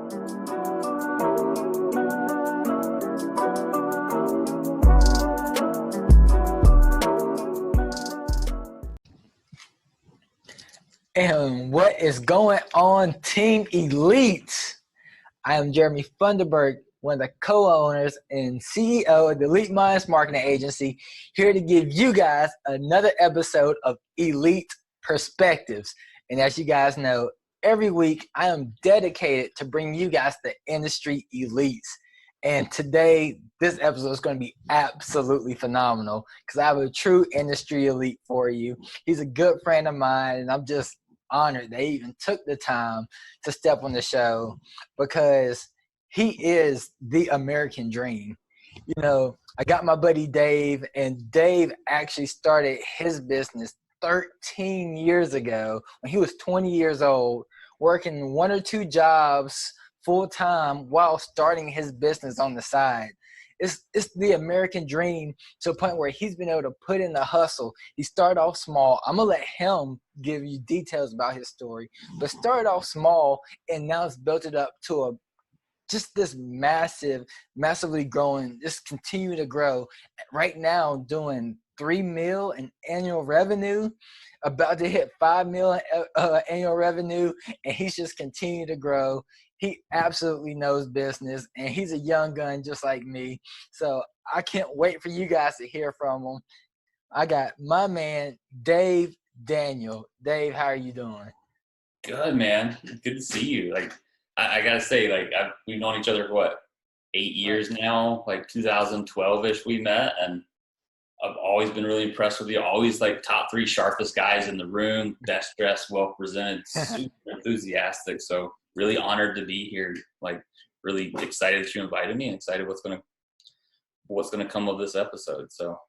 And what is going on, Team Elite? I am Jeremy Funderburg, one of the co-owners and CEO of the Elite Minds Marketing Agency, here to give you guys another episode of Elite Perspectives. And as you guys know, every week I am dedicated to bring you guys the industry elites. And today, this episode is going to be absolutely phenomenal because I have a true industry elite for you. He's a good friend of mine, and I'm just honored they even took the time to step on the show because he is the American dream. You know, I got my buddy Dave, and Dave actually started his business 13 years ago when he was 20 years old, working one or two jobs full time while starting his business on the side. It's the American dream to a point where he's been able to put in the hustle. He started off small. I'm going to let him give you details about his story, but started off small and now it's built it up to just this massively growing, just continue to grow. Right now doing $3 million in annual revenue, about to hit $5 million annual revenue, and he's just continuing to grow. He absolutely knows business, and he's a young gun just like me. So I can't wait for you guys to hear from him. I got my man, Dave Daniel. Dave, how are you doing? Good, man. Good to see you. I gotta say, we've known each other for what, 8 years now? 2012-ish we met, and I've always been really impressed with you. Always top 3 sharpest guys in the room, best dressed, well presented, super enthusiastic. So really honored to be here. Really excited that you invited me, and excited what's gonna come of this episode. So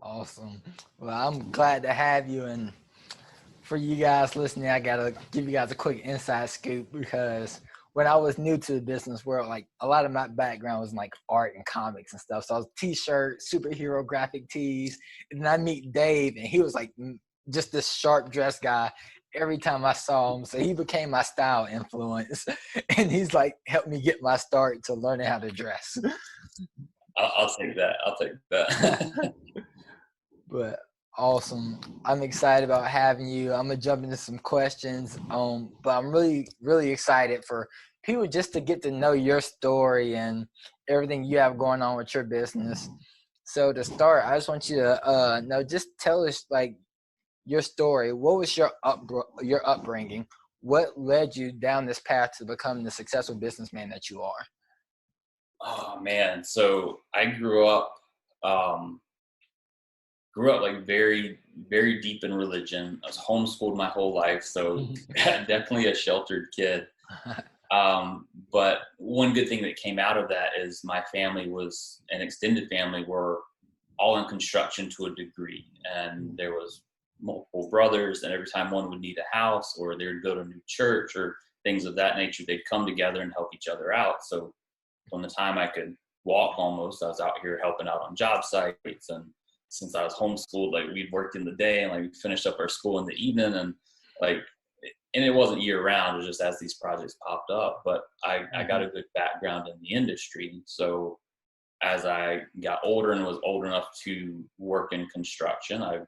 awesome. Well, I'm glad to have you, and for you guys listening, I gotta give you guys a quick inside scoop because when I was new to the business world, a lot of my background was in art and comics and stuff. So I was t-shirt, superhero graphic tees, and then I meet Dave, and he was just this sharp dressed guy every time I saw him. So he became my style influence, and he's helped me get my start to learning how to dress. I'll take that. But awesome. I'm excited about having you. I'm going to jump into some questions. But I'm really, really excited for people just to get to know your story and everything you have going on with your business. So to start, I just want you to just tell us your story. What was your upbringing? What led you down this path to become the successful businessman that you are? Oh man. So I grew up very, very deep in religion. I was homeschooled my whole life, so definitely a sheltered kid. But one good thing that came out of that is my family was an extended family were all in construction to a degree, and there was multiple brothers, and every time one would need a house or they would go to a new church or things of that nature, they'd come together and help each other out. So from the time I could walk almost, I was out here helping out on job sites. And since I was homeschooled, we'd worked in the day and we finished up our school in the evening, and it wasn't year round, it was just as these projects popped up. But I got a good background in the industry. So as I got older and was old enough to work in construction, I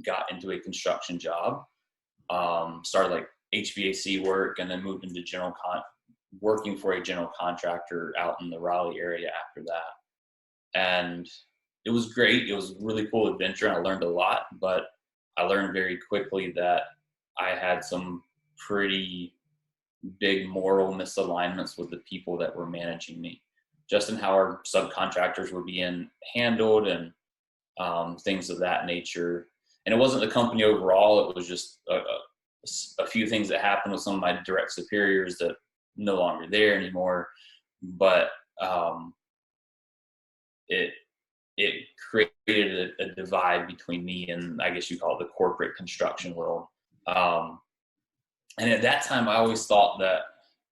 got into a construction job, started HVAC work, and then moved into working for a general contractor out in the Raleigh area after that. And it was great. It was a really cool adventure, and I learned a lot, but I learned very quickly that I had some pretty big moral misalignments with the people that were managing me, just in how our subcontractors were being handled and things of that nature. And it wasn't the company overall. It was just a few things that happened with some of my direct superiors that no longer there anymore. But it created a divide between me and, I guess you call it, the corporate construction world. And at that time, I always thought that,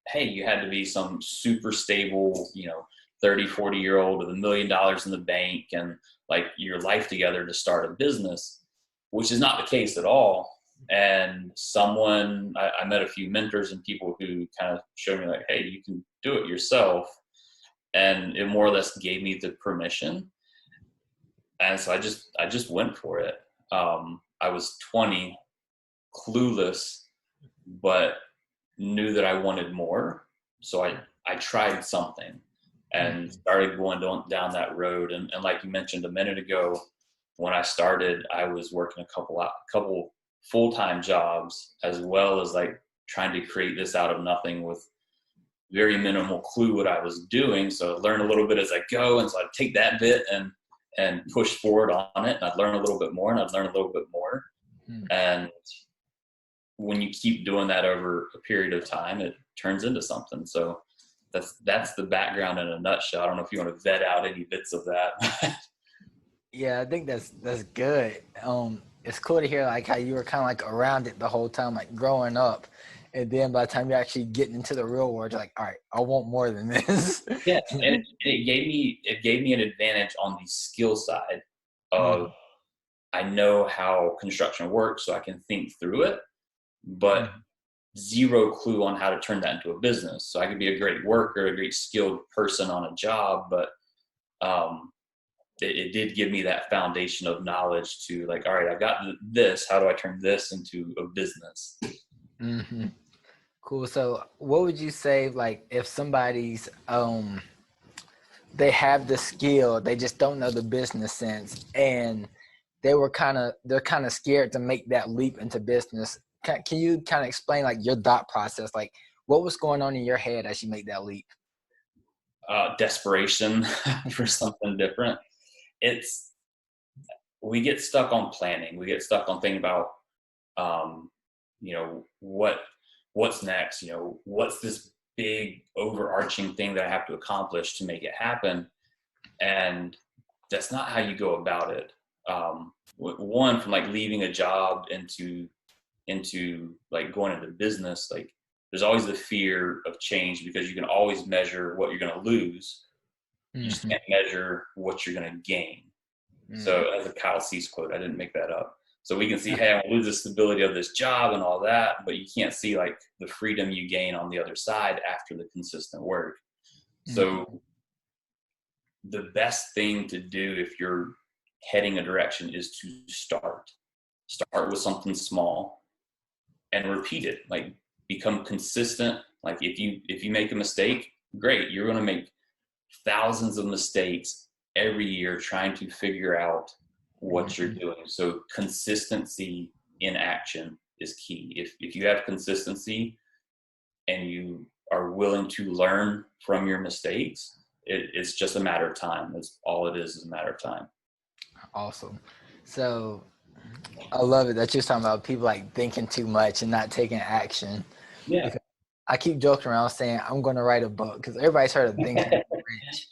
hey, you had to be some super stable, 30, 40-year-old with $1 million in the bank and your life together to start a business, which is not the case at all. And I met a few mentors and people who kind of showed me like, hey, you can do it yourself. And it more or less gave me the permission. And so I just went for it. I was 20, clueless, but knew that I wanted more. So I tried something and started going down that road. And like you mentioned a minute ago, when I started, I was working a couple full-time jobs, as well as like trying to create this out of nothing with very minimal clue what I was doing. So I learned a little bit as I go. And so I'd take that bit and push forward on it. And I'd learn a little bit more and I'd learn a little bit more. And when you keep doing that over a period of time, it turns into something. So that's the background in a nutshell. I don't know if you want to vet out any bits of that. Yeah, I think that's good. It's cool to hear like how you were kind of like around it the whole time, like growing up, and then by the time you're actually getting into the real world, you're like, all right, I want more than this. Yeah, and it gave me an advantage on the skill side of I know how construction works, so I can think through it, but zero clue on how to turn that into a business. So I could be a great worker, a great skilled person on a job, but it did give me that foundation of knowledge to like, all right, I've got this. How do I turn this into a business? Mm-hmm. Cool. So what would you say, like, if somebody's they have the skill, they just don't know the business sense, and they're kind of scared to make that leap into business? Can you kind of explain like your thought process, like what was going on in your head as you make that leap? Desperation for something different. We get stuck on planning. We get stuck on thinking about, you know, what's next. You know, what's this big overarching thing that I have to accomplish to make it happen? And that's not how you go about it. One, from like leaving a job into like going into business, like there's always the fear of change because you can always measure what you're going to lose. You just can't measure what you're going to gain. So as a Kyle Cease quote, I didn't make that up. So we can see, hey, I lose the stability of this job and all that, but you can't see like the freedom you gain on the other side after the consistent work. So the best thing to do if you're heading a direction is to start with something small and repeat it. Like become consistent. Like if you make a mistake, great. You're going to make thousands of mistakes every year trying to figure out what you're doing. So consistency in action is key. If you have consistency and you are willing to learn from your mistakes, it's just a matter of time. That's all it is a matter of time. Awesome. So I love it that you're talking about people like thinking too much and not taking action. Yeah. Because I keep joking around saying I'm going to write a book because everybody's heard of Think and Grow Rich.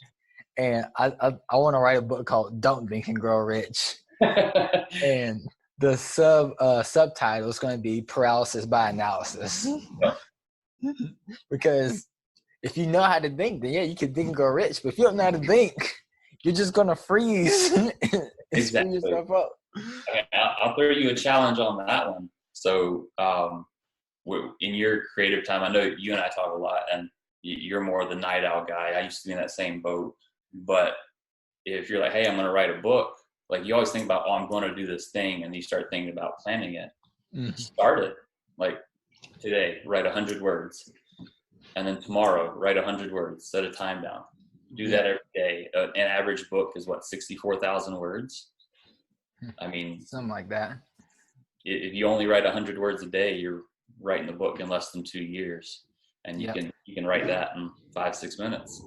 And I want to write a book called Don't Think and Grow Rich. And the subtitle is going to be Paralysis by Analysis. Because if you know how to think, then yeah, you can think and grow rich. But if you don't know how to think, you're just going to freeze and screw yourself up. Okay, I'll throw you a challenge on that one. So in your creative time, I know you and I talk a lot, and you're more the night owl guy. I used to be in that same boat. But if you're like, hey, I'm going to write a book, like you always think about, oh, I'm going to do this thing, and you start thinking about planning it. Start it. Like today, write 100 words. And then tomorrow, write 100 words, set a time down. Do that every day. An average book is what, 64,000 words? I mean, something like that. If you only write 100 words a day, you're writing a book in less than 2 years. And you can write that in 5-6 minutes.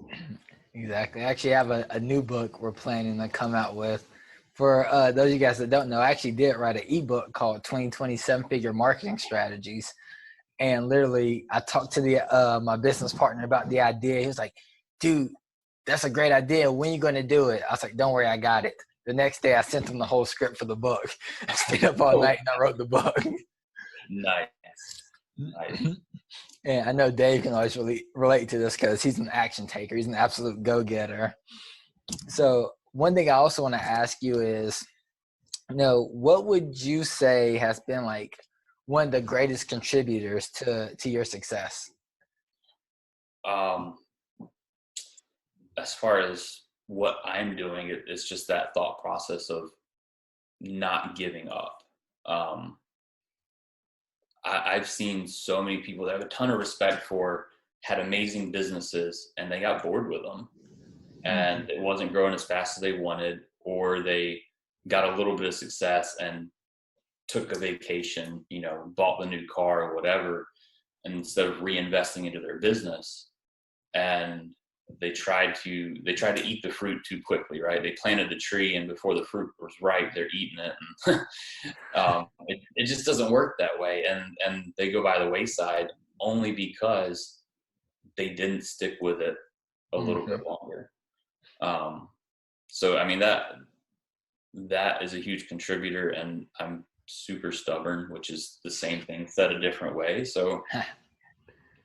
Exactly. I actually have a new book we're planning to come out with. For those of you guys that don't know, I actually did write an ebook called 2020 7-Figure Marketing Strategies. And literally, I talked to my business partner about the idea. He was like, dude, that's a great idea. When are you going to do it? I was like, don't worry, I got it. The next day, I sent him the whole script for the book. I stayed up all night and I wrote the book. Nice. And I know Dave can always relate to this because he's an action taker. He's an absolute go-getter. So one thing I also want to ask you is, what would you say has been like one of the greatest contributors to your success? As far as what I'm doing, it's just that thought process of not giving up. I've seen so many people that I have a ton of respect for, had amazing businesses, and they got bored with them, and it wasn't growing as fast as they wanted, or they got a little bit of success and took a vacation, bought the new car or whatever, and instead of reinvesting into their business, and they tried to eat the fruit too quickly, right? They planted the tree, and before the fruit was ripe, they're eating it. And, it just doesn't work that way, and they go by the wayside only because they didn't stick with it a little bit longer. So I mean that is a huge contributor, and I'm super stubborn, which is the same thing said a different way. So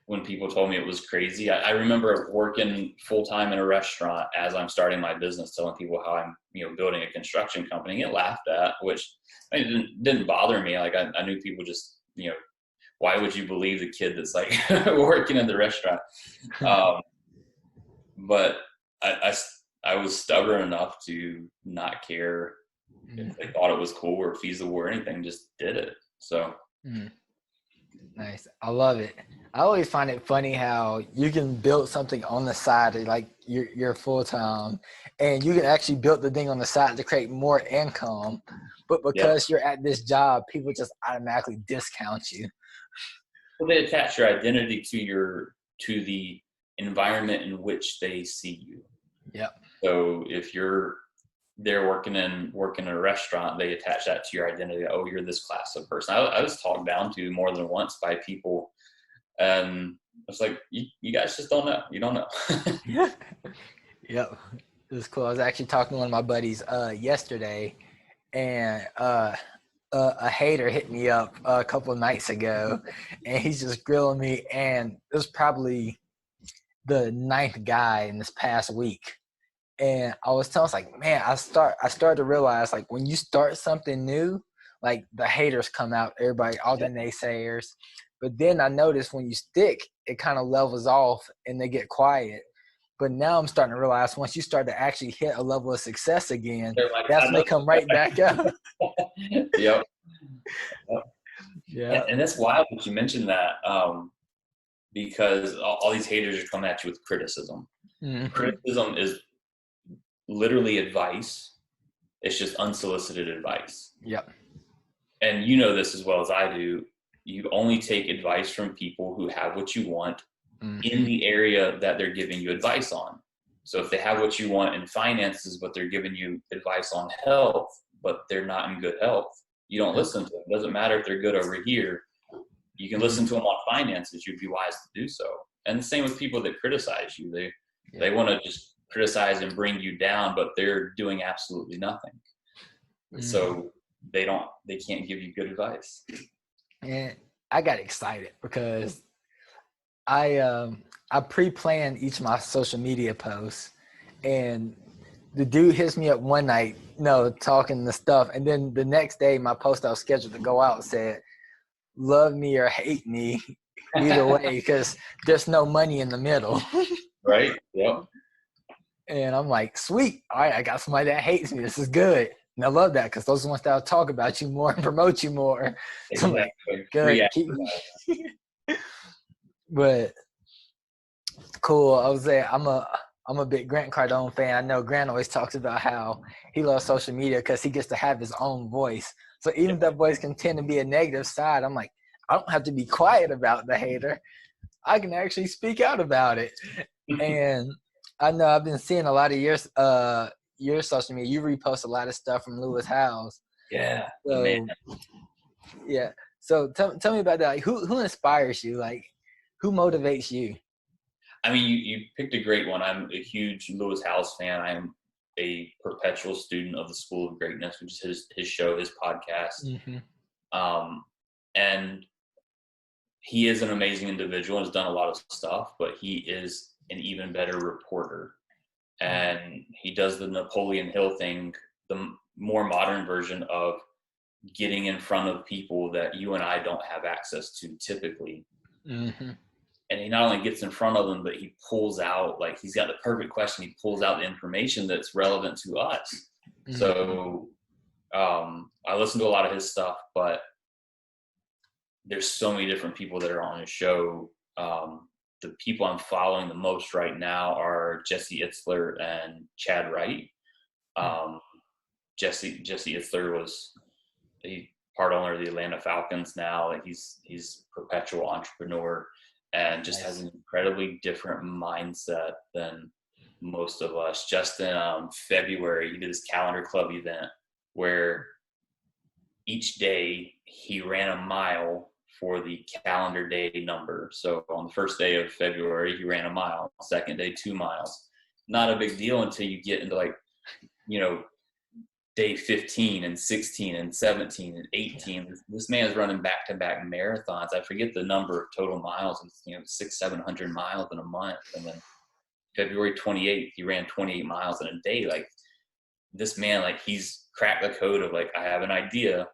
when people told me it was crazy, I remember working full-time in a restaurant as I'm starting my business, telling people how I'm, building a construction company, get laughed at, which didn't bother me. Like I knew people just, why would you believe the kid that's like working in the restaurant? But I was stubborn enough to not care if they thought it was cool or feasible or anything, just did it. So. Nice. I love it. I always find it funny how you can build something on the side, like you're full-time, and you can actually build the thing on the side to create more income. But because you're at this job, people just automatically discount you. Well, they attach your identity to the environment in which they see you. Yep. So if you're there working in a restaurant, they attach that to your identity. Oh, you're this class of person. I was talked down to more than once by people, and it's like you guys just don't know. You don't know. Yep, it was cool. I was actually talking to one of my buddies yesterday, and a hater hit me up a couple of nights ago, and he's just grilling me. And it was probably the 9th guy in this past week. And I was like, man, I started to realize, like, when you start something new, like, the haters come out, everybody, all the naysayers. But then I noticed when you stick, it kind of levels off and they get quiet. But now I'm starting to realize once you start to actually hit a level of success again, like, that's when they come right back up. Yep. Yeah. And that's wild that you mentioned that, because all these haters are coming at you with criticism. Criticism is literally advice. It's just unsolicited advice. Yep. And you know this as well as I do. You only take advice from people who have what you want in the area that they're giving you advice on. So if they have what you want in finances, but they're giving you advice on health, but they're not in good health, you don't listen to them. It doesn't matter if they're good over here. You can listen to them on finances. You'd be wise to do so. And the same with people that criticize you. They want to just criticize and bring you down, but they're doing absolutely nothing. So they can't give you good advice. And I got excited because I pre-planned each of my social media posts, and the dude hits me up one night, talking the stuff, and then the next day my post I was scheduled to go out said, "Love me or hate me, either way, because there's no money in the middle." Right. Yep. And I'm like, sweet. All right, I got somebody that hates me. This is good. And I love that because those are the ones that'll talk about you more and promote you more. So I'm like, good. But cool. I was there. I'm a big Grant Cardone fan. I know Grant always talks about how he loves social media because he gets to have his own voice. So even if that voice can tend to be a negative side, I'm like, I don't have to be quiet about the hater. I can actually speak out about it. And I know I've been seeing a lot of your social media. You repost a lot of stuff from Lewis Howes. Yeah. So, man. Yeah. So tell me about that. Like, who inspires you? Like, who motivates you? I mean, you picked a great one. I'm a huge Lewis Howes fan. I am a perpetual student of the School of Greatness, which is his show, his podcast. And he is an amazing individual and has done a lot of stuff, but he is an even better reporter. And he does the Napoleon Hill thing, the more modern version of getting in front of people that you and I don't have access to typically. Mm-hmm. And he not only gets in front of them, but he pulls out, like, he's got the perfect question. He pulls out the information that's relevant to us. Mm-hmm. So I listen to a lot of his stuff, but there's so many different people that are on his show. The people I'm following the most right now are Jesse Itzler and Chad Wright. Jesse Itzler was a part owner of the Atlanta Falcons now. Like, he's perpetual entrepreneur and just has an incredibly different mindset than most of us. Just in February, he did this calendar club event where each day he ran a mile for the calendar day number. So on the first day of February, he ran a mile. Second day, 2 miles. Not a big deal until you get into, like, day 15 and 16 and 17 and 18. This man's running back-to-back marathons. I forget the number of total miles. It's 600-700 miles in a month. And then February 28th, he ran 28 miles in a day. Like, this man, like, he's cracked the code of, like, I have an idea,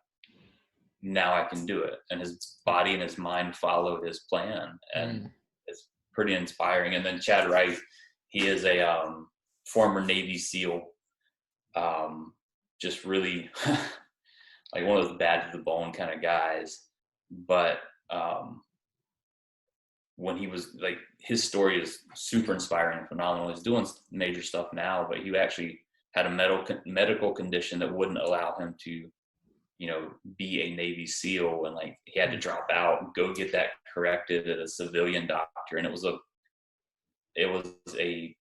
now I can do it. And his body and his mind follow his plan. And it's pretty inspiring. And then Chad Wright, he is a former Navy SEAL, just really like one of those bad to the bone kind of guys. But when he was, like, his story is super inspiring and phenomenal. He's doing major stuff now, but he actually had a medical condition that wouldn't allow him to, be a Navy SEAL, and, like, he had to drop out, go get that corrected at a civilian doctor, and it was a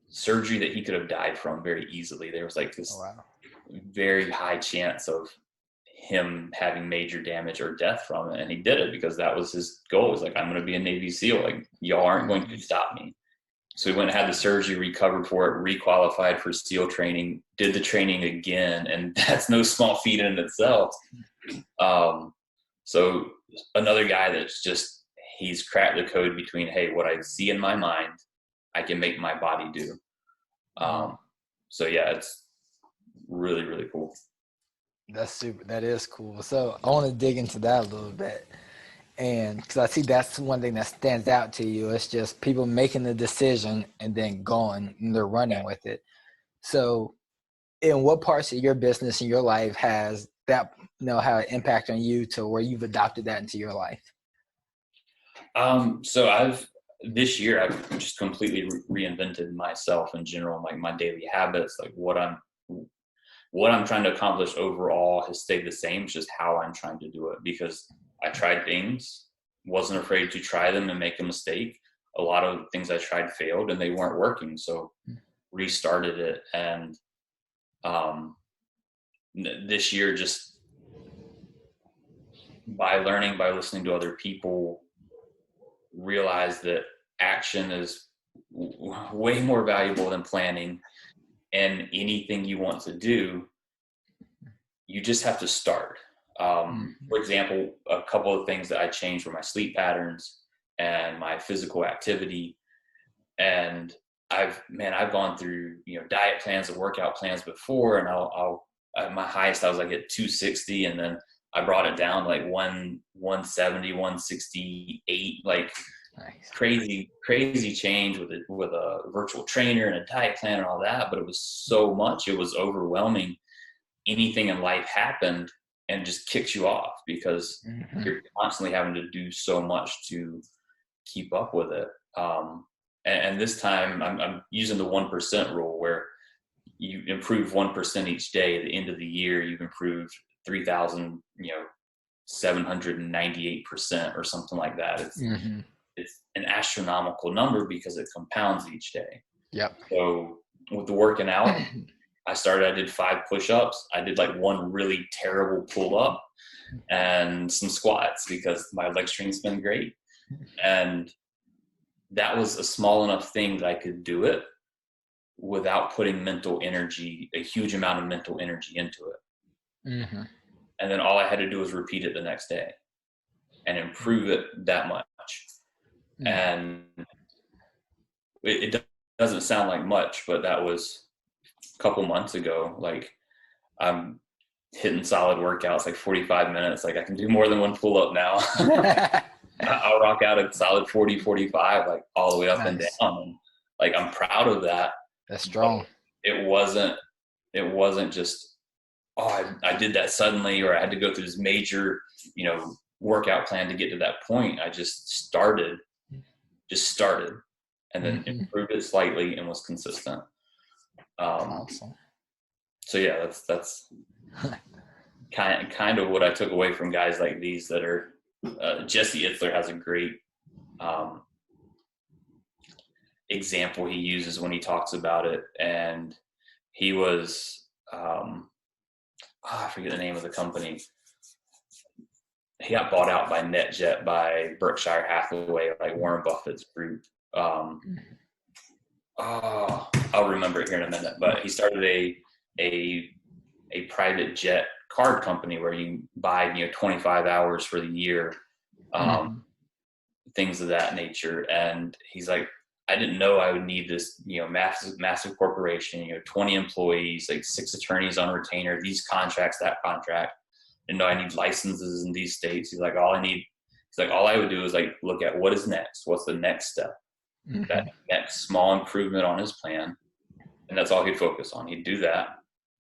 surgery that he could have died from very easily. There was, like, this very high chance of him having major damage or death from it, and he did it because that was his goal. It was like, I'm going to be a Navy SEAL. Like, y'all aren't going to stop me. So he went and had the surgery, recovered for it, requalified for SEAL training, did the training again, and that's no small feat in itself. So another guy that's just, he's cracked the code between, hey, what I see in my mind, I can make my body do. So yeah, it's really, really cool. That's super. That is cool. So I want to dig into that a little bit. And because I see that's one thing that stands out to you. It's just people making the decision and then going and they're running with it. So in what parts of your business and your life has that, have an impact on you to where you've adopted that into your life? So this year I've just completely reinvented myself in general, like my daily habits, like what I'm trying to accomplish overall has stayed the same. It's just how I'm trying to do it, because I tried things, wasn't afraid to try them and make a mistake. A lot of things I tried failed and they weren't working. So restarted it. And this year, just by listening to other people, realized that action is way more valuable than planning. And anything you want to do, you just have to start. For example, a couple of things that I changed were my sleep patterns and my physical activity. And I've gone through, diet plans and workout plans before, and I'll at my highest I was like at 260, and then I brought it down to like 170, 168, like nice. crazy change with a virtual trainer and a diet plan and all that. But it was so much, it was overwhelming. Anything in life happened and just kicks you off because you're constantly having to do so much to keep up with it. And this time I'm using the 1% rule, where you improve 1% each day. At the end of the year, you've improved 3,798% or something like that. It's an astronomical number because it compounds each day. Yep. So with the working out, I did 5 push-ups. I did like one really terrible pull-up and some squats because my leg strength's been great. And that was a small enough thing that I could do it without putting a huge amount of mental energy into it. And then all I had to do was repeat it the next day and improve it that much. And it doesn't sound like much, but that was a couple months ago. Like, I'm hitting solid workouts, like 45 minutes. Like I can do more than one pull up now. I'll rock out a solid 40, 45, like all the way up and Nice. down. And like, I'm proud of that. That's strong. It wasn't just, oh, I did that suddenly, or I had to go through this major, workout plan to get to that point. I just started, and then improved it slightly and was consistent. Awesome. So yeah, that's kind of what I took away from guys like these that are, Jesse Itzler has a great example he uses when he talks about it. And he was, I forget the name of the company. He got bought out by NetJet, by Berkshire Hathaway, like Warren Buffett's group. I'll remember it here in a minute, but he started a private jet card company where you buy 25 hours for the year, things of that nature. And he's like, I didn't know I would need this massive corporation, 20 employees, like 6 attorneys on retainer, these contracts, that contract. And no, I need licenses in these states. He's like, all I would do is like look at what is next, what's the next step, that next small improvement on his plan. And that's all he'd focus on. He'd do that.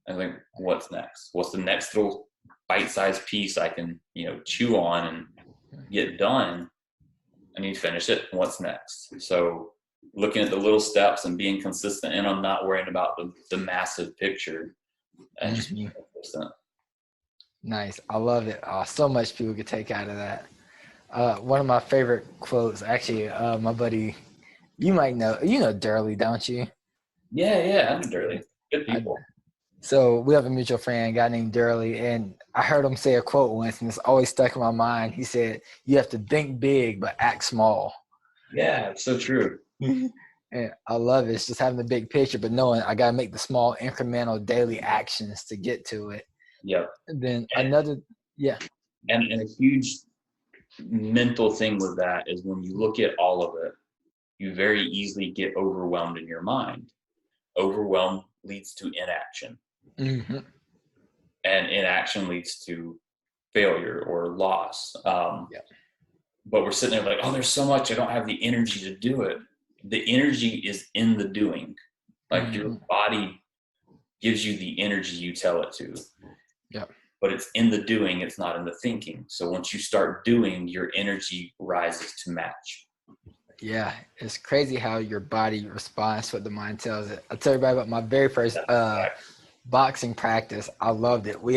I think, what's next? What's the next little bite-sized piece I can, chew on and get done? And he'd finish it. What's next? So looking at the little steps and being consistent, and I'm not worrying about the massive picture, and just being consistent. Nice. I love it. So much people could take out of that. One of my favorite quotes, actually, my buddy, you might know Durley, don't you? Yeah, I know Durley. Good people. So we have a mutual friend, a guy named Durley, and I heard him say a quote once, and it's always stuck in my mind. He said, you have to think big, but act small. Yeah, it's so true. And I love it. It's just having the big picture, but knowing I got to make the small incremental daily actions to get to it. Yep. And then And a huge mental thing with that is when you look at all of it, you very easily get overwhelmed in your mind. Overwhelm leads to inaction. And inaction leads to failure or loss. But we're sitting there like, oh, there's so much, I don't have the energy to do it. The energy is in the doing. Like your body gives you the energy you tell it to. Yeah. But it's in the doing, it's not in the thinking. So once you start doing, your energy rises to match. Yeah, it's crazy how your body responds to what the mind tells it. I'll tell everybody about my very first boxing practice. I loved it. We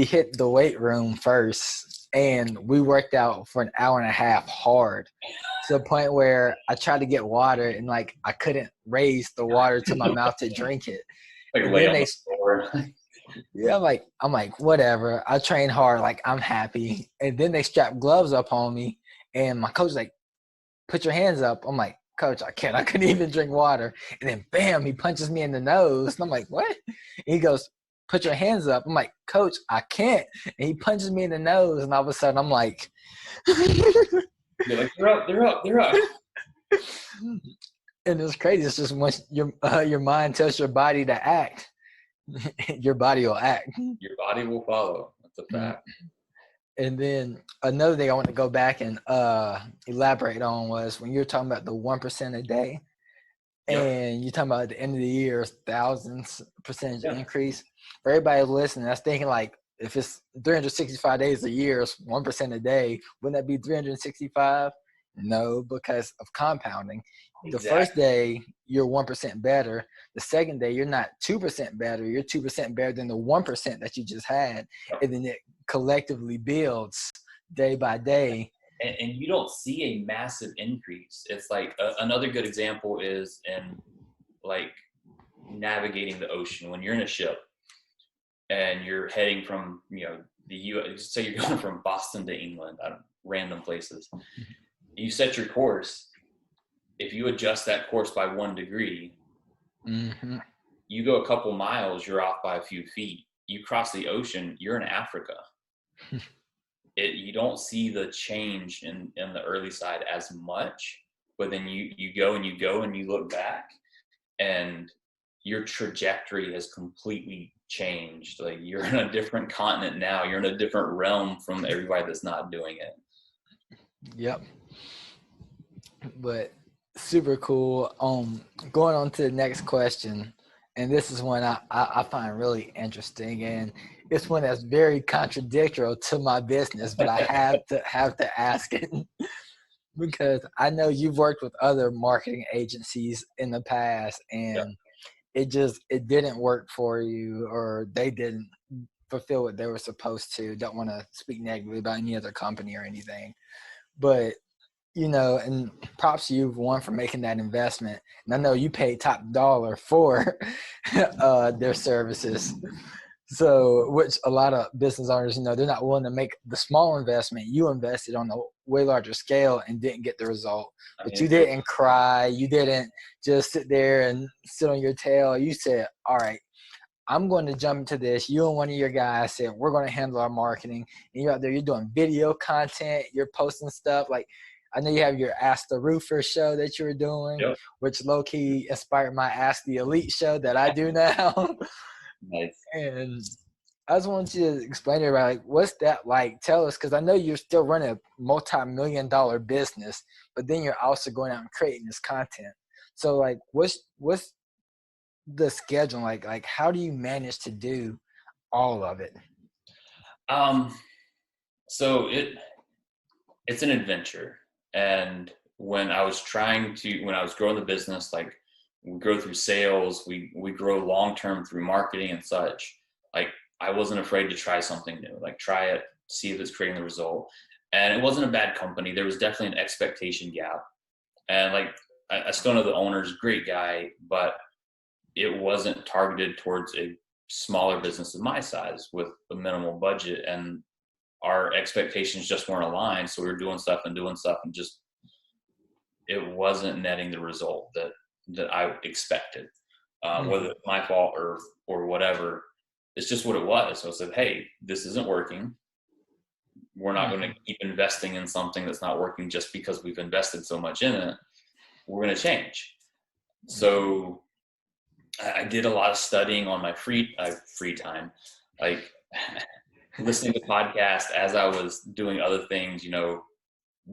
hit the weight room first, and we worked out for an hour and a half hard, to the point where I tried to get water, and like I couldn't raise the water to my mouth to drink it. Like lay on the floor. Yeah, I'm like, whatever. I train hard, like I'm happy. And then they strapped gloves up on me, and my coach was like, put your hands up. I'm like, coach, I can't. I couldn't even drink water. And then bam, he punches me in the nose. And I'm like, what? And he goes, put your hands up. I'm like, coach, I can't. And he punches me in the nose. And all of a sudden I'm like, you're like, they're up. And it's crazy. It's just once your mind tells your body to act, your body will act. Your body will follow. That's a fact. And then another thing I want to go back and elaborate on was when you're talking about the 1% a day, and you're talking about at the end of the year, thousands percentage increase. For everybody listening, that's thinking like, if it's 365 days a year, it's 1% a day. Wouldn't that be 365? No, because of compounding. Exactly. The first day, you're 1% better. The second day, you're not 2% better. You're 2% better than the 1% that you just had. And then it collectively builds day by day. And you don't see a massive increase. It's like another good example is in like navigating the ocean. When you're in a ship and you're heading from, the U.S., say you're going from Boston to England, random places. You set your course. If you adjust that course by 1 degree, you go a couple miles, you're off by a few feet. You cross the ocean, you're in Africa. You don't see the change in the early side as much, but then you go and you look back, and your trajectory has completely changed. Like, you're in a different continent now. You're in a different realm from everybody that's not doing it. Yep. But super cool. Going on to the next question, and this is one I find really interesting, and it's one that's very contradictory to my business, but I have to ask it because I know you've worked with other marketing agencies in the past, Yep. and it didn't work for you, or they didn't fulfill what they were supposed to. Don't want to speak negatively about any other company or anything, but and props to you, one, for making that investment. And I know you paid top dollar for their services. So, which a lot of business owners, they're not willing to make the small investment. You invested on a way larger scale and didn't get the result. I But mean, you didn't cry. You didn't just sit there and sit on your tail. You said, all right, I'm going to jump into this. You and one of your guys said, we're going to handle our marketing. And you're out there, you're doing video content, you're posting stuff. Like, I know you have your Ask the Roofer show that you were doing, yep. which low-key inspired my Ask the Elite show that I do now. Nice. And I just wanted you to explain to everybody, like, what's that like? Tell us, because I know you're still running a multi-million-dollar business, but then you're also going out and creating this content. So, like, what's the schedule like? Like, how do you manage to do all of it? So it's an adventure. And when I was growing the business, like, we grow through sales, we grow long-term through marketing and such. Like, I wasn't afraid to try something new, like, try it, see if it's creating the result. And it wasn't a bad company. There was definitely an expectation gap. And, like, I still know the owner's great guy, but it wasn't targeted towards a smaller business of my size with a minimal budget. And our expectations just weren't aligned. So we were doing stuff and just, it wasn't netting the result that I expected, whether it's my fault or whatever. It's just what it was. So I said, hey, this isn't working. We're not going to keep investing in something that's not working just because we've invested so much in it. We're going to change. So I did a lot of studying on my free time, like listening to podcasts as I was doing other things,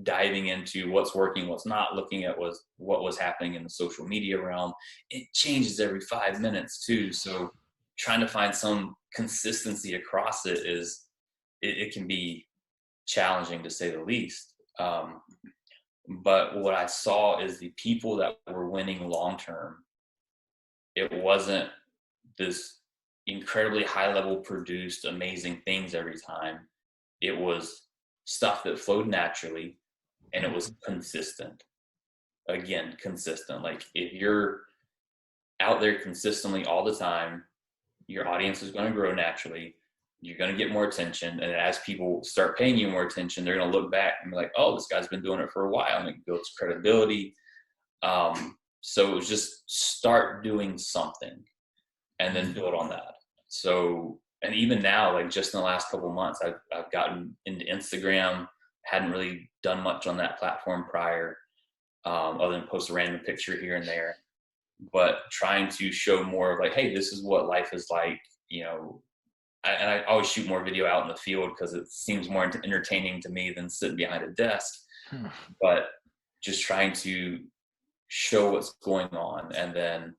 diving into what's working, what's not, looking at what was happening in the social media realm. It changes every 5 minutes too. So trying to find some consistency across it it can be challenging, to say the least. But what I saw is the people that were winning long-term, it wasn't this incredibly high level produced amazing things every time. It was stuff that flowed naturally, and it was consistent. Again, consistent. Like, if you're out there consistently all the time, your audience is going to grow naturally. You're going to get more attention. And as people start paying you more attention, they're going to look back and be like, oh, this guy's been doing it for a while. And it builds credibility. So it was just start doing something and then build on that. So, and even now, like, just in the last couple of months, I've gotten into Instagram. Hadn't really done much on that platform prior, other than post a random picture here and there. But trying to show more of, like, hey, this is what life is like. And I always shoot more video out in the field because it seems more entertaining to me than sitting behind a desk. But just trying to show what's going on. And then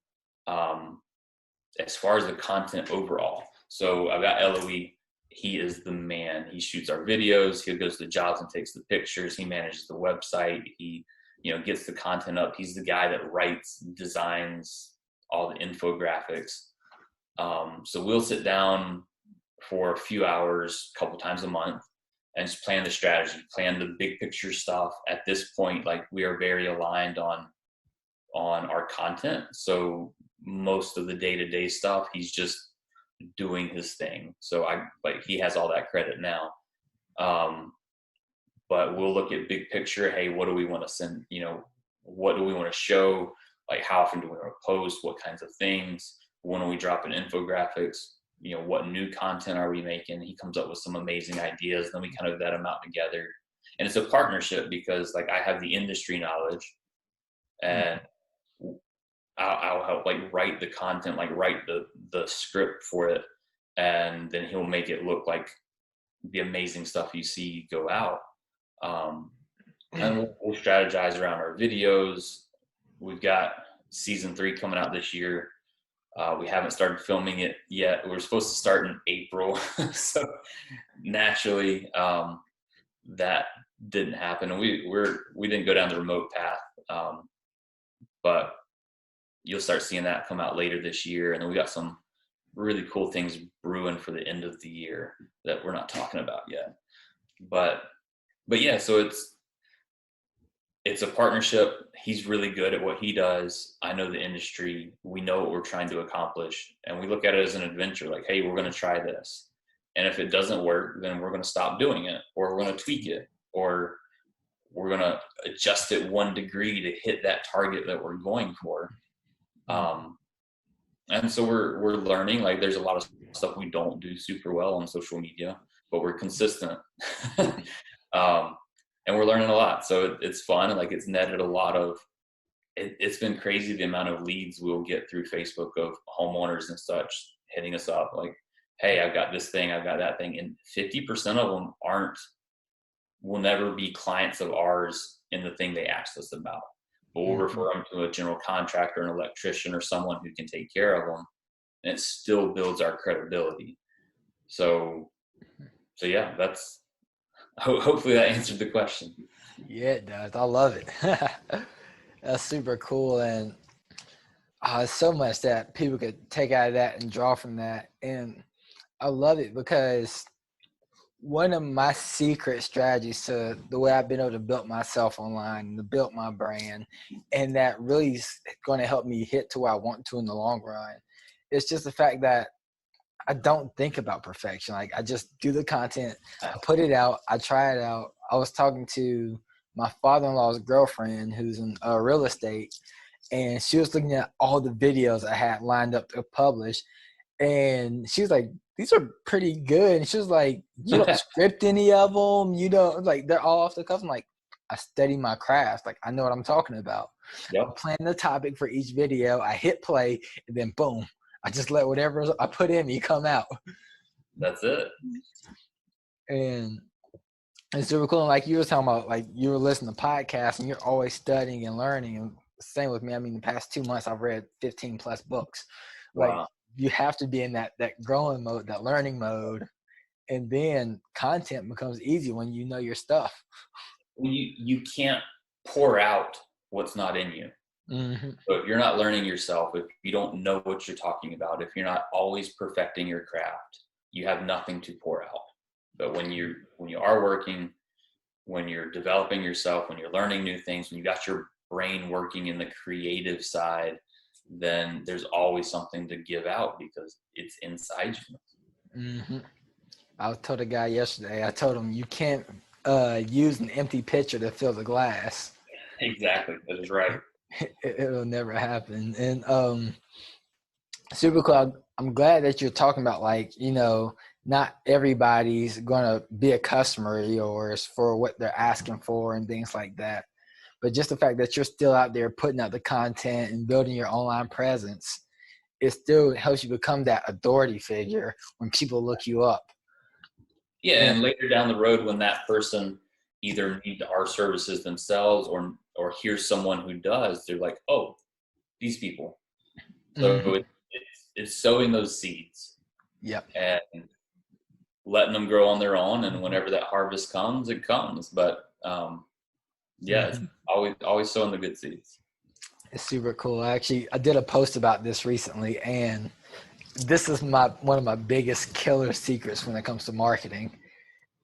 as far as the content overall, so I've got LOE. He is the man. He shoots our videos. He goes to jobs and takes the pictures. He manages the website. He gets the content up. He's the guy that writes, designs all the infographics. So we'll sit down for a few hours, a couple times a month, and just plan the strategy, plan the big picture stuff. At this point, like, we are very aligned on our content. So most of the day-to-day stuff, he's just doing his thing. So he has all that credit now. But we'll look at big picture. Hey, what do we want to send? What do we want to show? Like, how often do we want to post? What kinds of things? When are we dropping infographics? What new content are we making? He comes up with some amazing ideas. Then we kind of vet them out together. And it's a partnership because, like, I have the industry knowledge, and I'll help, like, write the content, like, write the script for it. and then he'll make it look like the amazing stuff you see go out. And we'll strategize around our videos. We've got season 3 coming out this year. We haven't started filming it yet. We're supposed to start in April. So naturally, that didn't happen. And we didn't go down the remote path. But you'll start seeing that come out later this year. And then we got some really cool things brewing for the end of the year that we're not talking about yet. But yeah, so it's a partnership. He's really good at what he does. I know the industry. We know what we're trying to accomplish. And we look at it as an adventure, like, hey, we're going to try this. And if it doesn't work, then we're going to stop doing it, or we're going to tweak it, or we're going to adjust it 1 degree to hit that target that we're going for. And so we're learning. Like, there's a lot of stuff we don't do super well on social media, but we're consistent. And we're learning a lot. So it's fun. And like, it's netted a lot of, it's been crazy the amount of leads we'll get through Facebook of homeowners and such hitting us up like, hey, I've got this thing, I've got that thing. And 50% of them will never be clients of ours in the thing they asked us about. But we'll refer them to a general contractor, an electrician, or someone who can take care of them. And it still builds our credibility. So yeah, hopefully that answered the question. Yeah, it does. I love it. That's super cool. And there's so much that people could take out of that and draw from that. And I love it because one of my secret strategies to the way I've been able to build myself online and to build my brand, and that really is going to help me hit to where I want to in the long run, it's just the fact that I don't think about perfection. Like, I just do the content, I put it out, I try it out. I was talking to my father-in-law's girlfriend who's in real estate, and she was looking at all the videos I had lined up to publish. And she was like, these are pretty good. And she was like, you don't script any of them. You don't, like, they're all off the cuff. I'm like, I study my craft. Like, I know what I'm talking about. Yep. I plan the topic for each video. I hit play, and then boom, I just let whatever I put in me come out. That's it. And it's super cool. And like you were talking about, like, you were listening to podcasts and you're always studying and learning. And same with me. I mean, the past 2 months, I've read 15 plus books. Like, Wow. you have to be in that growing mode, that learning mode. And then content becomes easy when you know your stuff. You can't pour out what's not in you. Mm-hmm. So if you're not learning yourself, if you don't know what you're talking about, if you're not always perfecting your craft, you have nothing to pour out. But when you are working, when you're developing yourself, when you're learning new things, when you got your brain working in the creative side, then there's always something to give out because it's inside you. Mm-hmm. I told a guy yesterday, I told him, you can't use an empty pitcher to fill the glass. Exactly. That is right. It'll never happen. And super cool. I'm glad that you're talking about, like, you know, not everybody's going to be a customer of yours for what they're asking for and things like that. But just the fact that you're still out there putting out the content and building your online presence, it still helps you become that authority figure when people look you up. Yeah, and later down the road, when that person either needs our services themselves or hears someone who does, they're like, "Oh, these people." So it's sowing those seeds. Yep. And letting them grow on their own, and whenever that harvest comes, it comes. But yeah, it's always sowing the good seeds. It's super cool. I did a post about this recently, and this is one of my biggest killer secrets when it comes to marketing.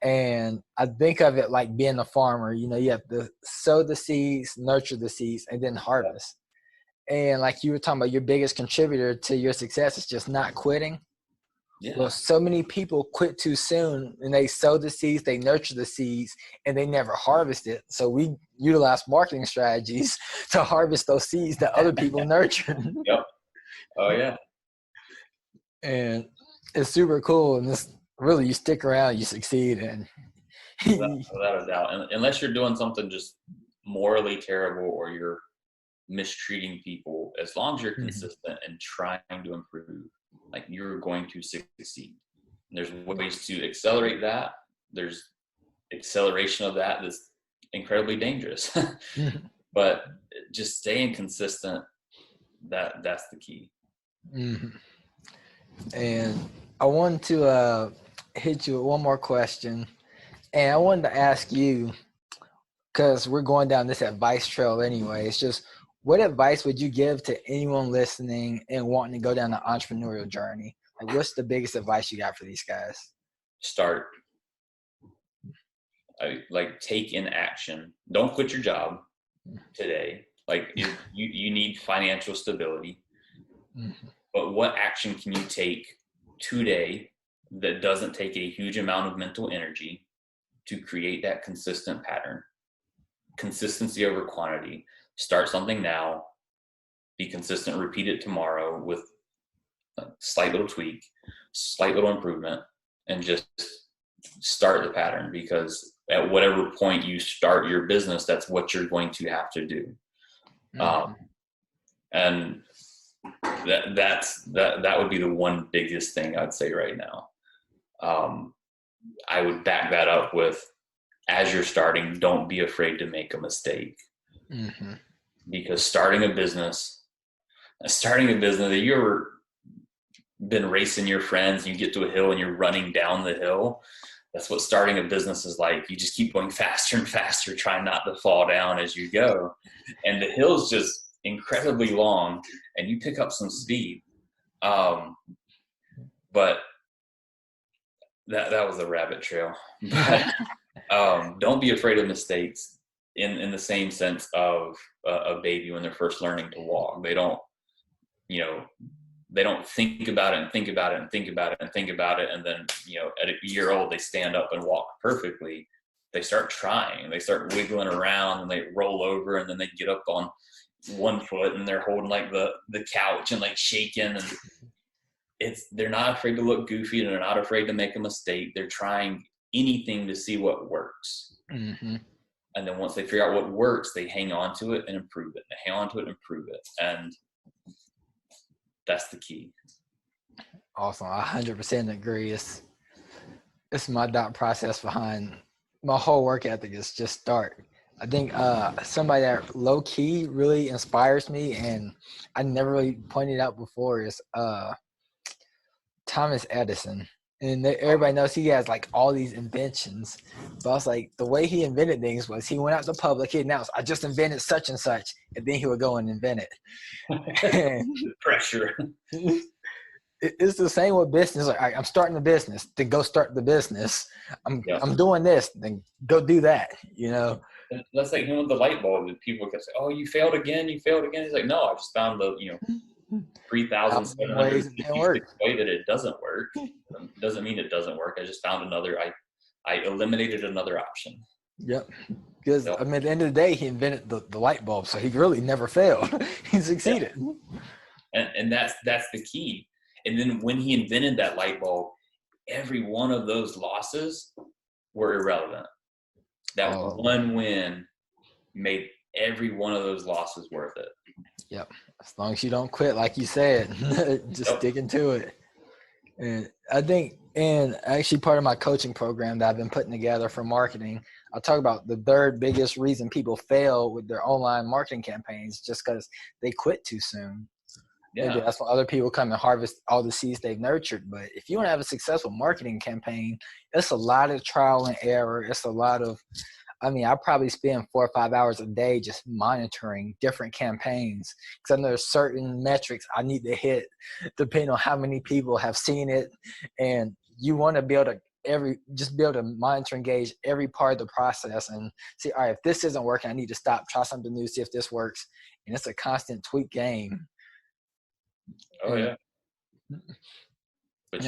And I think of it like being a farmer. You know, you have to sow the seeds, nurture the seeds, and then harvest. And like you were talking about, your biggest contributor to your success is just not quitting. Yeah. Well, so many people quit too soon, and they sow the seeds, they nurture the seeds, and they never harvest it. So we utilize marketing strategies to harvest those seeds that other people nurtured. Yep. Oh yeah. And it's super cool. And this really, you stick around, you succeed. And without a doubt. And unless you're doing something just morally terrible or you're mistreating people, as long as you're consistent and trying to improve, like, you're going to succeed. There's ways to accelerate that. There's acceleration of that that's incredibly dangerous. But just staying consistent, that's the key. Mm-hmm. And I wanted to hit you with one more question. And I wanted to ask you, because we're going down this advice trail anyway, it's just, what advice would you give to anyone listening and wanting to go down the entrepreneurial journey? Like, what's the biggest advice you got for these guys? Start. Like, take in action. Don't quit your job today. Like, you need financial stability. Mm-hmm. But what action can you take today that doesn't take a huge amount of mental energy to create that consistent pattern? Consistency over quantity. Start something now, be consistent, repeat it tomorrow with a slight little tweak, slight little improvement, and just start the pattern, because at whatever point you start your business, that's what you're going to have to do. Mm-hmm. And that would be the one biggest thing I'd say right now. I would back that up with, as you're starting, don't be afraid to make a mistake. Mm-hmm. Because starting a business, you ever been racing your friends, and you get to a hill and you're running down the hill? That's what starting a business is like. You just keep going faster and faster, trying not to fall down as you go. And the hill's just incredibly long, and you pick up some speed. But that was a rabbit trail. But don't be afraid of mistakes in the same sense of a baby when they're first learning to walk. They don't think about it and think about it and think about it and think about it. And then, at a year old, they stand up and walk perfectly. They start trying, they start wiggling around, and they roll over, and then they get up on one foot and they're holding like the couch and like shaking. And they're not afraid to look goofy, and they're not afraid to make a mistake. They're trying anything to see what works. Mm-hmm. And then once they figure out what works, they hang on to it and improve it. They hang on to it and improve it. And that's the key. Awesome. I 100% agree. It's my thought process behind my whole work ethic is just start. I think somebody that low key really inspires me, and I never really pointed out before, is Thomas Edison. And everybody knows he has like all these inventions, but I was like, the way he invented things was he went out to the public, he announced, I just invented such and such, and then he would go and invent it. Pressure. It's the same with business. Like, I'm starting a business, then go start the business. I'm doing this, then go do that. That's like him with the light bulb. That people kept saying, "Oh, you failed again. He's like, no, I just found the 3,756 way that it doesn't work. It doesn't mean it doesn't work. I just found another. I eliminated another option." Yep. Because at the end of the day, he invented the light bulb, so he really never failed. He succeeded. Yeah. And that's the key. And then when he invented that light bulb, every one of those losses were irrelevant. That one win made every one of those losses worth it. Yep. As long as you don't quit, like you said, just sticking to it. And I think, and actually part of my coaching program that I've been putting together for marketing, I'll talk about the third biggest reason people fail with their online marketing campaigns, just because they quit too soon. Yeah. Maybe that's when other people come and harvest all the seeds they've nurtured. But if you want to have a successful marketing campaign, it's a lot of trial and error. It's a lot of, I probably spend 4 or 5 hours a day just monitoring different campaigns, because I know there's certain metrics I need to hit depending on how many people have seen it. And you want to be able to monitor and gauge every part of the process and see, all right, if this isn't working, I need to stop, try something new, see if this works. And it's a constant tweak game. Oh yeah. But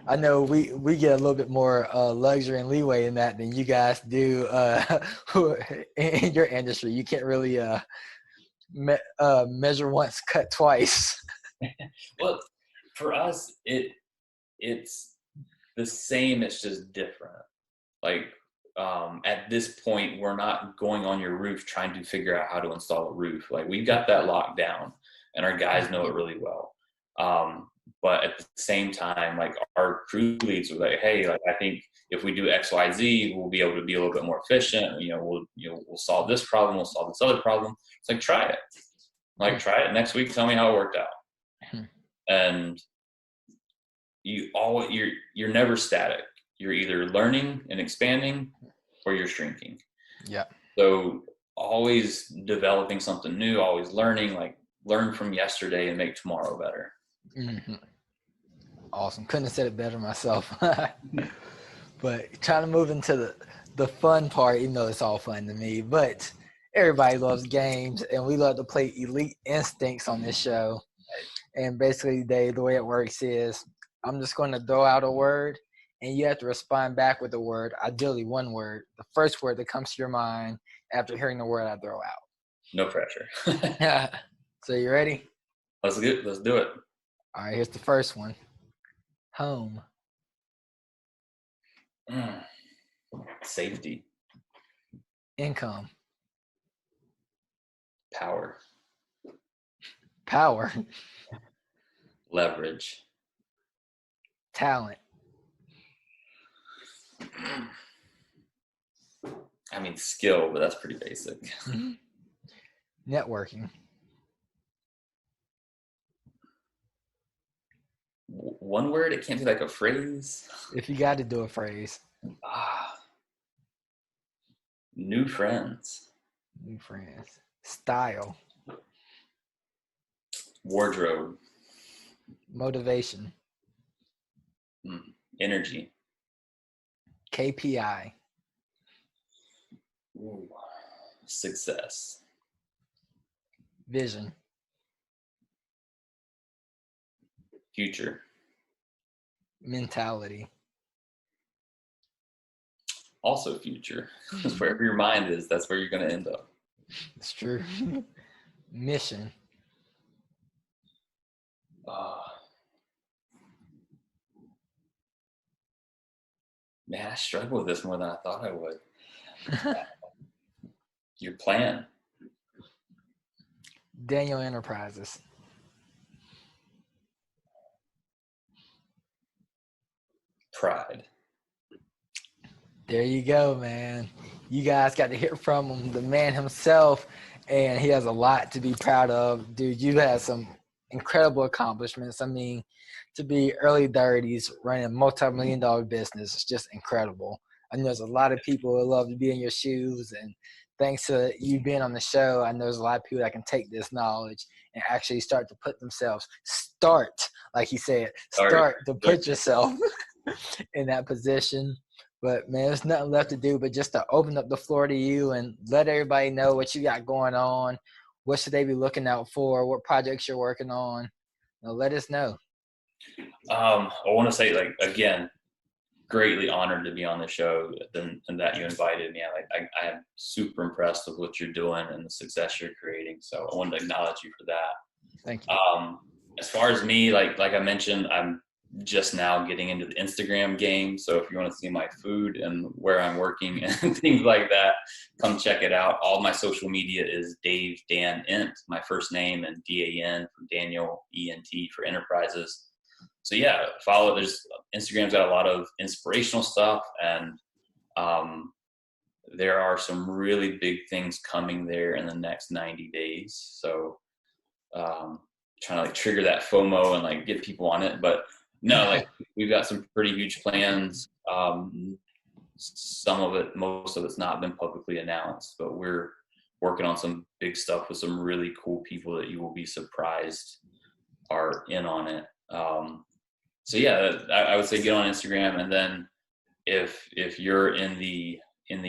I know we get a little bit more luxury and leeway in that than you guys do in your industry. You can't really measure once, cut twice. Well, for us, it's the same. It's just different. Like at this point, we're not going on your roof trying to figure out how to install a roof. Like, we've got that locked down, and our guys know it really well. But at the same time, like our crew leads were like, hey, like I think if we do X, Y, Z, we'll be able to be a little bit more efficient. We'll solve this problem, we'll solve this other problem. It's like try it. Like try it next week, tell me how it worked out. And you're never static. You're either learning and expanding or you're shrinking. Yeah. So always developing something new, always learning, like learn from yesterday and make tomorrow better. Mm-hmm. Awesome. Couldn't have said it better myself. But trying to move into the fun part, even though it's all fun to me, but everybody loves games and we love to play Elite Instincts on this show. And basically, Dave, the way it works is I'm just going to throw out a word and you have to respond back with a word, ideally one word, the first word that comes to your mind after hearing the word I throw out. No pressure. So you ready? Let's do it. All right, here's the first one. Home. Safety. Income. Power. Power. Leverage. Talent. I mean, skill, but that's pretty basic. Networking. One word? It can't be like a phrase? If you got to do a phrase. New friends. New friends. Style. Wardrobe. Motivation. Energy. KPI. Ooh. Success. Vision. Future. Mentality. Also future. Wherever your mind is, that's where you're going to end up. It's true. Mission. Man, I struggle with this more than I thought I would. Your plan. Daniel Enterprises. Pride. There you go, man. You guys got to hear from him, the man himself, and he has a lot to be proud of. Dude, you had some incredible accomplishments. I mean, to be early 30s, running a multi-million-dollar business is just incredible. I know there's a lot of people who love to be in your shoes, and thanks to you being on the show, I know there's a lot of people that can take this knowledge and actually start to put themselves, like he said, start to put yourself in that position. But, man, there's nothing left to do but just to open up the floor to you and let everybody know what you got going on. What should they be looking out for? What projects you're working on? Let us know. I want to say, like, again, greatly honored to be on the show and that you invited me. I am super impressed with what you're doing and the success you're creating. So I wanted to acknowledge you for that. Thank you. As far as me, like I mentioned, I'm just now getting into the Instagram game. So if you want to see my food and where I'm working and things like that, come check it out. All my social media is Dave Dan Ent, my first name, and DAN for Daniel, ENT for Enterprises. So yeah, follow. There's Instagram's got a lot of inspirational stuff, and there are some really big things coming there in the next 90 days. So trying to like trigger that FOMO and like get people on it, but no, like we've got some pretty huge plans. Most of it's not been publicly announced, but we're working on some big stuff with some really cool people that you will be surprised are in on it. So yeah, I would say get on Instagram, and then if you're in the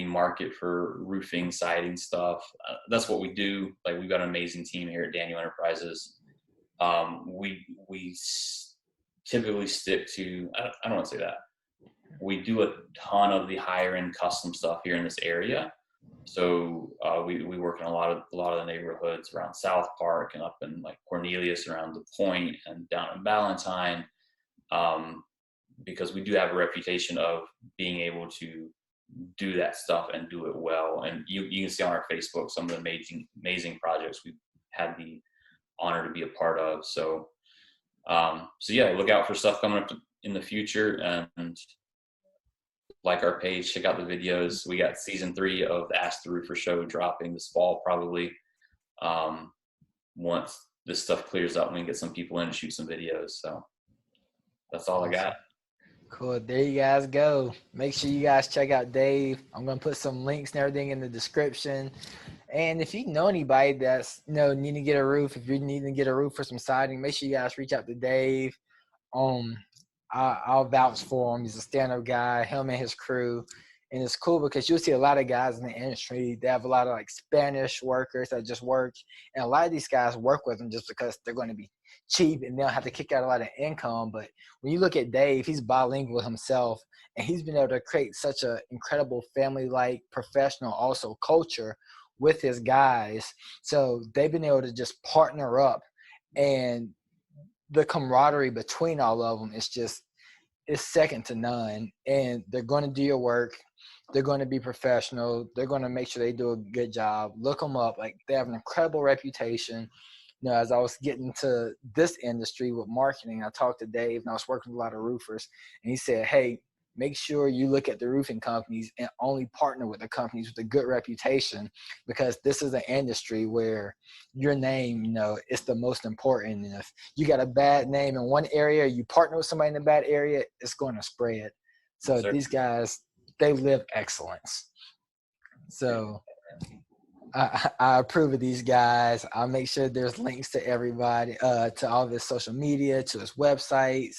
market for roofing, siding stuff, that's what we do. Like we've got an amazing team here at Daniel Enterprises. We typically stick to, I don't want to say that. We do a ton of the higher end custom stuff here in this area. So we work in a lot of the neighborhoods around South Park and up in like Cornelius, around the Point, and down in Ballantyne, because we do have a reputation of being able to do that stuff and do it well. And you can see on our Facebook some of the amazing projects we've had the honor to be a part of. So So yeah, look out for stuff coming up in the future, and like our page, check out the videos. We got season 3 of the Ask the Roofer show dropping this fall, probably. Once this stuff clears up, we can get some people in and shoot some videos. So that's all I got. Cool. There you guys go. Make sure you guys check out Dave. I'm going to put some links and everything in the description. And if you know anybody that's need to get a roof, if you're needing to get a roof for some siding, make sure you guys reach out to Dave. I'll vouch for him. He's a stand-up guy, him and his crew. And it's cool because you'll see a lot of guys in the industry. They have a lot of like Spanish workers that just work. And a lot of these guys work with them just because they're going to be cheap and they'll have to kick out a lot of income. But when you look at Dave, he's bilingual himself. And he's been able to create such an incredible family-like, professional, also culture with his guys. So they've been able to just partner up, and the camaraderie between all of them is second to none. And they're going to do your work. They're going to be professional. They're going to make sure they do a good job. Look them up. Like, they have an incredible reputation. As I was getting to this industry with marketing, I talked to Dave, and I was working with a lot of roofers, and he said, hey, make sure you look at the roofing companies and only partner with the companies with a good reputation, because this is an industry where your name, is the most important. And if you got a bad name in one area, you partner with somebody in a bad area, it's going to spread. So these guys, they live excellence. So I approve of these guys. I'll make sure there's links to everybody, to all of his social media, to his websites.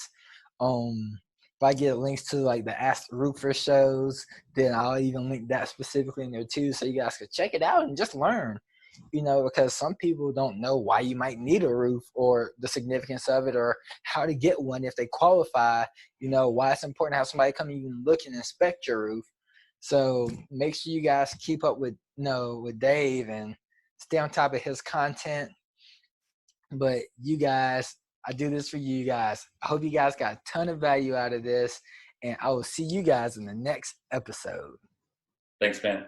If I get links to like the Ask the Roofer shows, then I'll even link that specifically in there too, so you guys can check it out and just learn. Because some people don't know why you might need a roof, or the significance of it, or how to get one if they qualify. Why it's important to have somebody come even look and inspect your roof. So make sure you guys keep up with with Dave and stay on top of his content. But you guys, I do this for you guys. I hope you guys got a ton of value out of this, and I will see you guys in the next episode. Thanks, man.